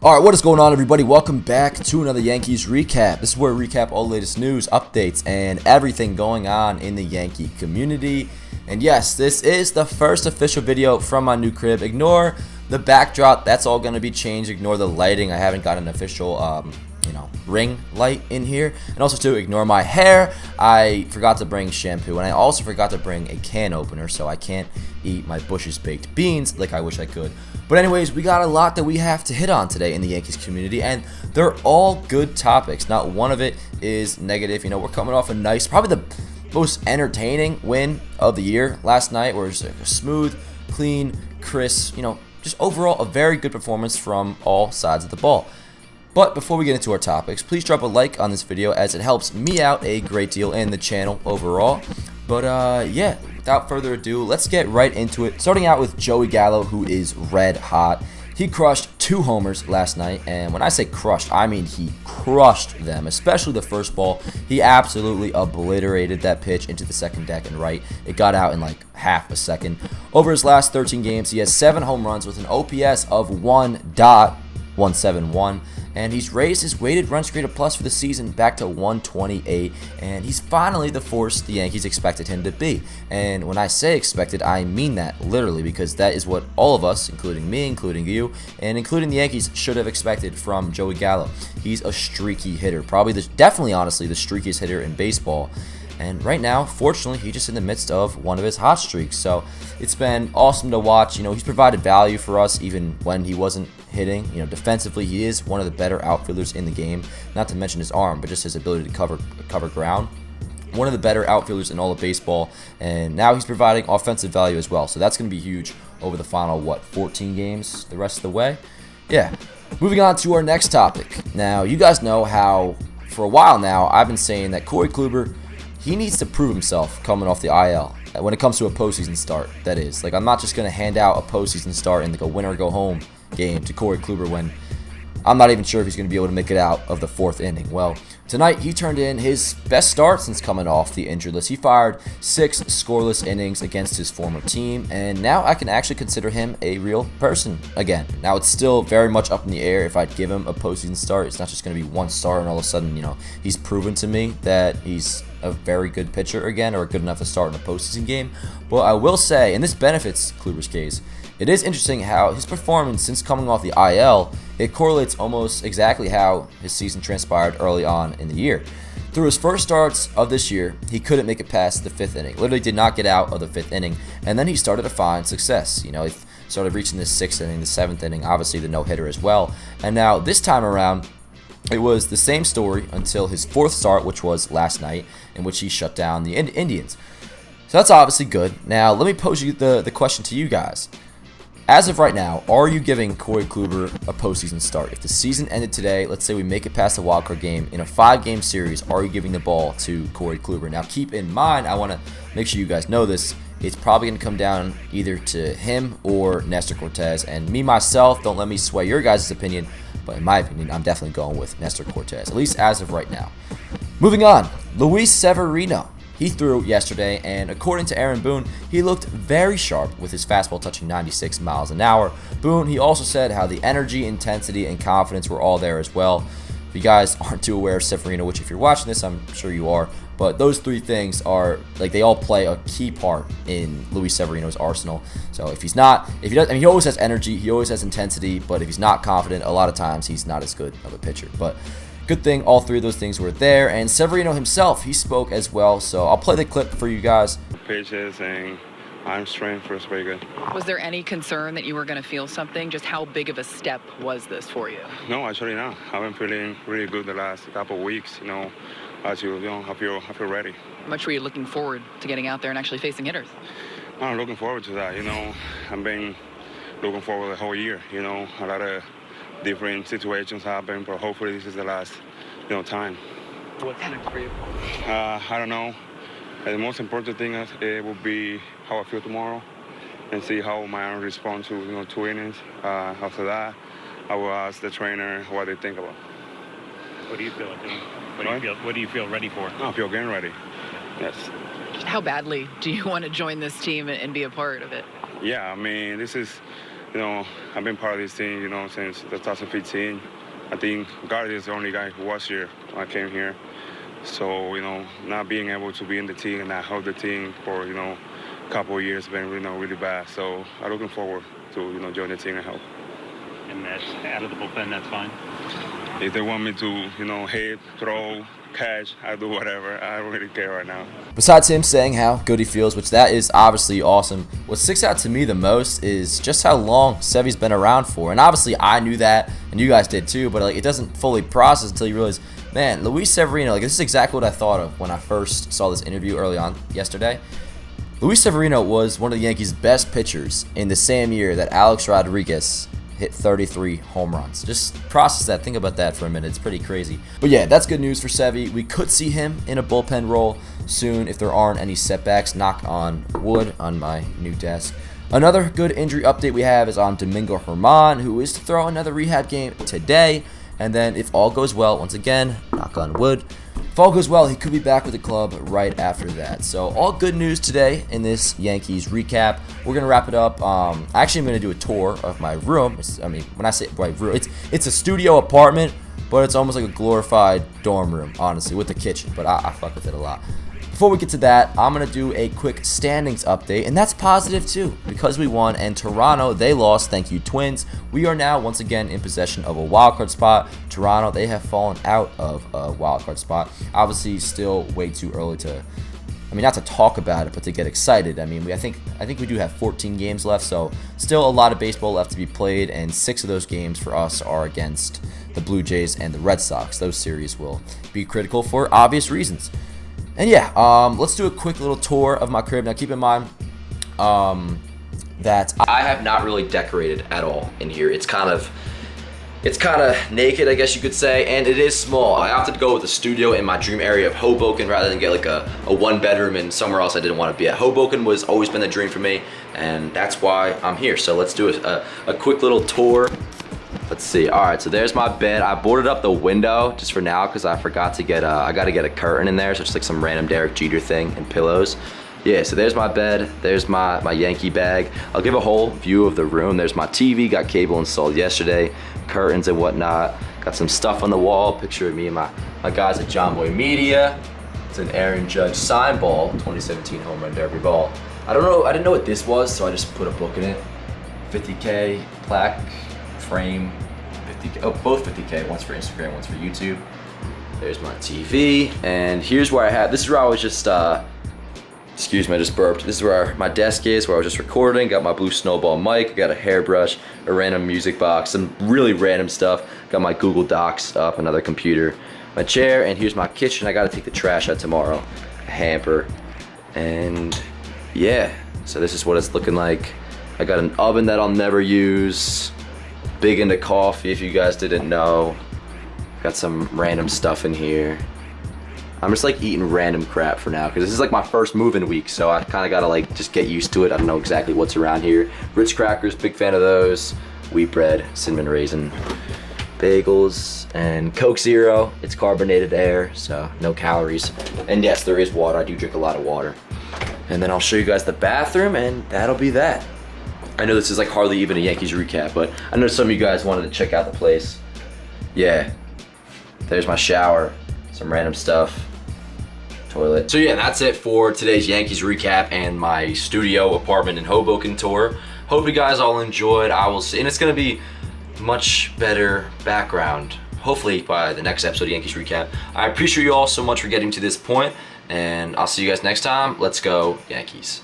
Alright, what is going on, everybody? Welcome back to another Yankees recap. This is where we recap all the latest news, updates, and everything going on in the Yankee community. And yes, this is the first official video from my new crib. Ignore the backdrop, that's all going to be changed. Ignore the lighting, I haven't got an official ring light in here. And also to ignore my hair, I forgot to bring shampoo, and I also forgot to bring a can opener, so I can't eat my Bush's baked beans like I wish I could. But anyways, we got a lot that we have to hit on today in the Yankees community, and they're all good topics. Not one of it is negative. You know, we're coming off a nice, probably the most entertaining win of the year last night, where it's like a smooth, clean, crisp, just overall a very good performance from all sides of the ball. But before we get into our topics, please drop a like on this video as it helps me out a great deal and the channel overall. But yeah, without further ado, let's get right into it. Starting out with Joey Gallo, who is red hot. He crushed 2 homers last night, and when I say crushed, I mean he crushed them, especially the first ball. He absolutely obliterated that pitch into the second deck and right. It got out in like half a second. Over his last 13 games, he has 7 home runs with an OPS of 1.171. And he's raised his weighted runs created plus for the season back to 128, and he's finally the force the Yankees expected him to be. And when I say expected, I mean that literally, because that is what all of us, including me, including you, and including the Yankees, should have expected from Joey Gallo. He's a streaky hitter, definitely, honestly, the streakiest hitter in baseball. And right now, fortunately, he's just in the midst of one of his hot streaks. So it's been awesome to watch. He's provided value for us even when he wasn't hitting. Defensively, he is one of the better outfielders in the game. Not to mention his arm, but just his ability to cover ground. One of the better outfielders in all of baseball. And now he's providing offensive value as well. So that's going to be huge over the final, 14 games the rest of the way? Yeah. Moving on to our next topic. Now, you guys know how for a while now I've been saying that Corey Kluber, he needs to prove himself coming off the IL when it comes to a postseason start, that is. Like, I'm not just going to hand out a postseason start in like a winner-go-home game to Corey Kluber when I'm not even sure if he's going to be able to make it out of the 4th inning. Well, tonight he turned in his best start since coming off the injured list. He fired 6 scoreless innings against his former team, and now I can actually consider him a real person again. Now, it's still very much up in the air if I'd give him a postseason start. It's not just going to be one start and all of a sudden, he's proven to me that he's a very good pitcher again, or good enough to start in a postseason game. But I will say, and this benefits Kluber's case, it is interesting how his performance since coming off the IL, it correlates almost exactly how his season transpired early on in the year. Through his first starts of this year, he couldn't make it past the 5th inning. Literally did not get out of the 5th inning, and then he started to find success. He started reaching the 6th inning, the 7th inning, obviously the no-hitter as well. And now this time around, it was the same story until his 4th start, which was last night, in which he shut down the Indians. So that's obviously good. Now, let me pose you the question to you guys. As of right now, are you giving Corey Kluber a postseason start? If the season ended today, let's say we make it past the wildcard game, in a 5-game series, are you giving the ball to Corey Kluber? Now, keep in mind, I want to make sure you guys know this, it's probably going to come down either to him or Nestor Cortez. And me, myself, don't let me sway your guys' opinion, but in my opinion, I'm definitely going with Nestor Cortez, at least as of right now. Moving on, Luis Severino. He threw yesterday, and according to Aaron Boone, he looked very sharp with his fastball touching 96 miles an hour. Boone, he also said how the energy, intensity, and confidence were all there as well. If you guys aren't too aware of Severino, which if you're watching this, I'm sure you are, but those 3 things are, they all play a key part in Luis Severino's arsenal. So if he always has energy, he always has intensity, but if he's not confident, a lot of times he's not as good of a pitcher. But good thing all 3 of those things were there, and Severino himself, he spoke as well, so I'll play the clip for you guys. Pitches and arm strength was very good. Was there any concern that you were going to feel something? Just how big of a step was this for you? No, actually not. I've been feeling really good the last couple of weeks, as I feel ready. How much were you looking forward to getting out there and actually facing hitters? I'm looking forward to that, I've been looking forward the whole year, a lot of different situations happen, but hopefully this is the last, time. What's next for you? I don't know. The most important thing will be how I feel tomorrow, and see how my arm responds to 2 innings. After that, I will ask the trainer what they think about. What do you feel like doing? What do you feel ready for? I feel getting ready. Yes. Just how badly do you want to join this team and be a part of it? Yeah, I mean, this is I've been part of this team, since 2015. I think Gallo is the only guy who was here when I came here. So, not being able to be in the team and not help the team for, a couple of years has been, really bad. So I'm looking forward to, join the team and help. And that's out of the bullpen, that's fine. If they want me to, hit, throw, catch, I do whatever. I don't really care right now. Besides him saying how good he feels, which that is obviously awesome, what sticks out to me the most is just how long Sevy's been around for. And obviously I knew that, and you guys did too, but it doesn't fully process until you realize, man, Luis Severino, this is exactly what I thought of when I first saw this interview early on yesterday. Luis Severino was one of the Yankees' best pitchers in the same year that Alex Rodriguez hit 33 home runs. Just process that. Think about that for a minute. It's pretty crazy. But yeah, that's good news for Sevy. We could see him in a bullpen role soon if there aren't any setbacks. Knock on wood on my new desk. Another good injury update we have is on Domingo German, who is to throw another rehab game today. And then if all goes well, once again, knock on wood, if all goes well, he could be back with the club right after that. So all good news today in this Yankees recap. We're going to wrap it up. Actually, I'm going to do a tour of my room. When I say my room, it's a studio apartment, but it's almost like a glorified dorm room, honestly, with the kitchen. But I fuck with it a lot. Before we get to that, I'm going to do a quick standings update, and that's positive too, because we won, and Toronto, they lost. Thank you, Twins. We are now once again in possession of a wildcard spot. Toronto, they have fallen out of a wildcard spot. Obviously, still way too early to, not to talk about it, but to get excited. I think we do have 14 games left, so still a lot of baseball left to be played, and 6 of those games for us are against the Blue Jays and the Red Sox. Those series will be critical for obvious reasons. And yeah, let's do a quick little tour of my crib. Now keep in mind that I have not really decorated at all in here. It's kind of naked, I guess you could say, and it is small. I opted to go with a studio in my dream area of Hoboken rather than get like a 1-bedroom in somewhere else I didn't want to be at. Hoboken was always been the dream for me, and that's why I'm here. So let's do a quick little tour. Let's see. All right, so there's my bed. I boarded up the window just for now because I forgot to get I got to get a curtain in there, so just like some random Derek Jeter thing and pillows. Yeah, so there's my bed. There's my Yankee bag. I'll give a whole view of the room. There's my TV. Got cable installed yesterday. Curtains and whatnot. Got some stuff on the wall. Picture of me and my guys at John Boy Media. It's an Aaron Judge sign ball, 2017 Home Run Derby ball. I didn't know what this was, so I just put a book in it. 50K plaque. Frame, 50K, both 50K, one's for Instagram, one's for YouTube. There's my TV, and here's where this is where I was just, excuse me, I just burped. This is where my desk is, where I was just recording. Got my blue snowball mic, got a hairbrush, a random music box, some really random stuff. Got my Google Docs up, another computer, my chair, and here's my kitchen. I gotta take the trash out tomorrow. A hamper, and yeah, so this is what it's looking like. I got an oven that I'll never use. Big into coffee, if you guys didn't know. Got some random stuff in here. I'm just like eating random crap for now because this is like my first move-in week, so I kind of gotta like just get used to it. I don't know exactly what's around here. Ritz crackers, big fan of those. Wheat bread, cinnamon raisin, bagels, and Coke Zero. It's carbonated air, so no calories. And yes, there is water. I do drink a lot of water. And then I'll show you guys the bathroom, and that'll be that. I know this is like hardly even a Yankees recap, but I know some of you guys wanted to check out the place. Yeah, there's my shower, some random stuff, toilet. So yeah, that's it for today's Yankees recap and my studio apartment in Hoboken tour. Hope you guys all enjoyed. I will see, and it's gonna be much better background, hopefully by the next episode of Yankees recap. I appreciate you all so much for getting to this point, and I'll see you guys next time. Let's go Yankees.